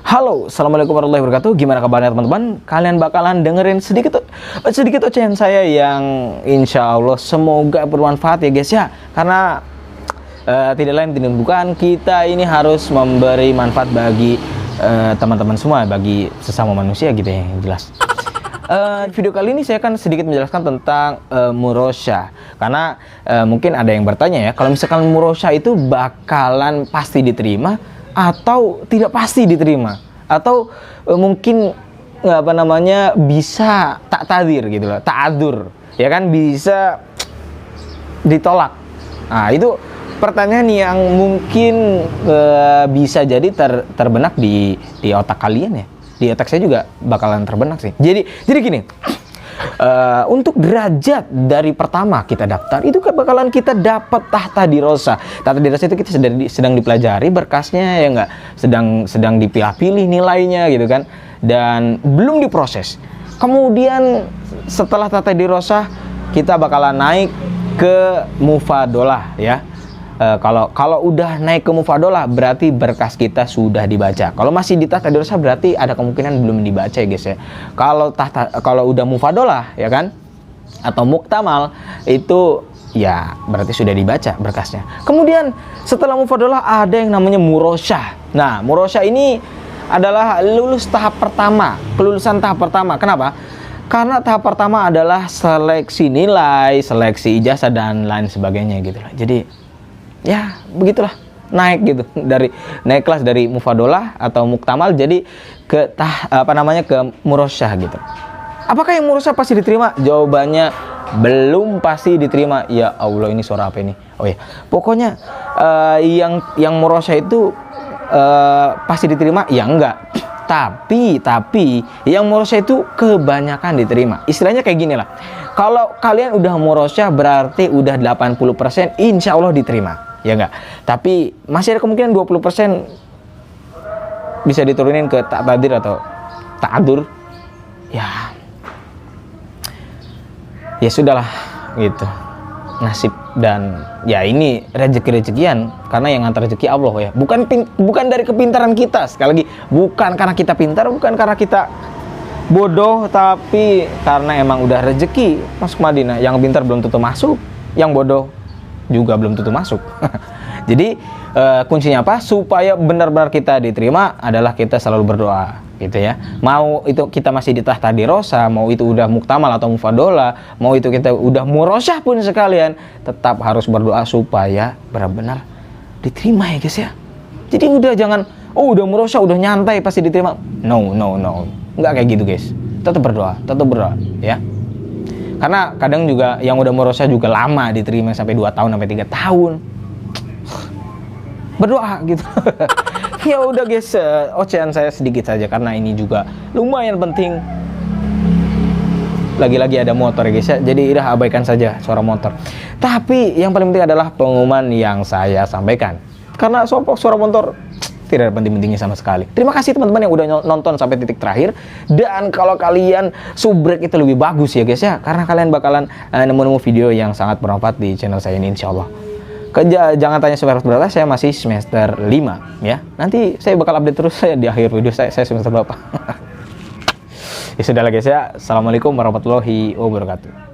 Halo, assalamualaikum warahmatullahi wabarakatuh. Gimana kabarnya teman-teman? Kalian bakalan dengerin sedikit ocehan saya yang insya Allah semoga bermanfaat ya guys ya. Karena tidak lain tidak bukan, kita ini harus memberi manfaat bagi teman-teman semua, bagi sesama manusia gitu ya, yang jelas. Video kali ini saya akan sedikit menjelaskan tentang murosya. Karena mungkin ada yang bertanya ya, kalau misalkan murosya itu bakalan pasti diterima atau tidak pasti diterima, atau mungkin bisa takdir gitu loh, ta'adzur ya kan, bisa ditolak. Nah itu pertanyaan yang mungkin bisa jadi terbenak di otak kalian ya, di otak saya juga bakalan terbenak sih. Jadi gini, untuk derajat dari pertama kita daftar itu bakalan kita dapat tahta dirosah. Tahta dirosah itu kita sedang dipelajari berkasnya ya enggak, sedang dipilah-pilih nilainya gitu kan, dan belum diproses. Kemudian setelah tahta dirosah kita bakalan naik ke mufadolah ya. Kalau udah naik ke mufadolah berarti berkas kita sudah dibaca. Kalau masih di tahta dirosah berarti ada kemungkinan belum dibaca ya guys ya. Kalau udah mufadolah ya kan, atau muktamal itu ya berarti sudah dibaca berkasnya. Kemudian setelah mufadolah ada yang namanya murosyah. Nah murosyah ini adalah lulus tahap pertama, kelulusan tahap pertama. Kenapa? Karena tahap pertama adalah seleksi nilai, seleksi ijazah dan lain sebagainya gitu lah. Jadi ya begitulah, naik naik kelas dari mufadolah atau muktamal jadi ke ke murosyah gitu. Apakah yang murosyah pasti diterima? Jawabannya belum pasti diterima. Ya Allah, ini suara apa ini? Oh ya, pokoknya yang murosyah itu pasti diterima ya enggak. Tapi yang murosyah itu kebanyakan diterima. Istilahnya kayak gini lah. Kalau kalian udah murosyah berarti udah 80% insya Allah diterima. Ya enggak. Tapi masih ada kemungkinan 20% bisa diturunin ke takdir atau ta'adur. Ya sudahlah gitu. Nasib dan ya ini rezeki-rezekian, karena yang ngantar rezeki Allah ya. Bukan dari kepintaran kita, sekali lagi bukan karena kita pintar, bukan karena kita bodoh, tapi karena emang udah rezeki masuk Madinah. Yang pintar belum tentu masuk, yang bodoh juga belum tentu masuk. Jadi kuncinya apa? Supaya benar-benar kita diterima adalah kita selalu berdoa gitu ya. Mau itu kita masih di tahta dirosah, mau itu udah muktamal atau mufadolah, mau itu kita udah murosyah pun sekalian, tetap harus berdoa supaya benar-benar diterima ya guys ya. Jadi udah jangan udah murosyah udah nyantai pasti diterima. No. Enggak kayak gitu guys. Tetap berdoa ya. Karena kadang juga yang udah murosyah juga lama diterima, sampai 2 tahun sampai 3 tahun. Berdoa gitu. Ya udah guys, ocehan saya sedikit saja karena ini juga lumayan penting. Lagi-lagi ada motor ya guys ya, jadi udah abaikan saja suara motor. Tapi yang paling penting adalah pengumuman yang saya sampaikan, karena suara motor tidak ada penting-pentingnya sama sekali. Terima kasih teman-teman yang udah nonton sampai titik terakhir. Dan kalau kalian subrek itu lebih bagus ya guys ya, karena kalian bakalan nemu-nemu video yang sangat bermanfaat di channel saya ini insya Allah. Jangan tanya semester berapa, saya masih semester 5 ya. Nanti saya bakal update terus saya di akhir video saya semester berapa. Ya sudah lah guys ya. Assalamualaikum warahmatullahi wabarakatuh.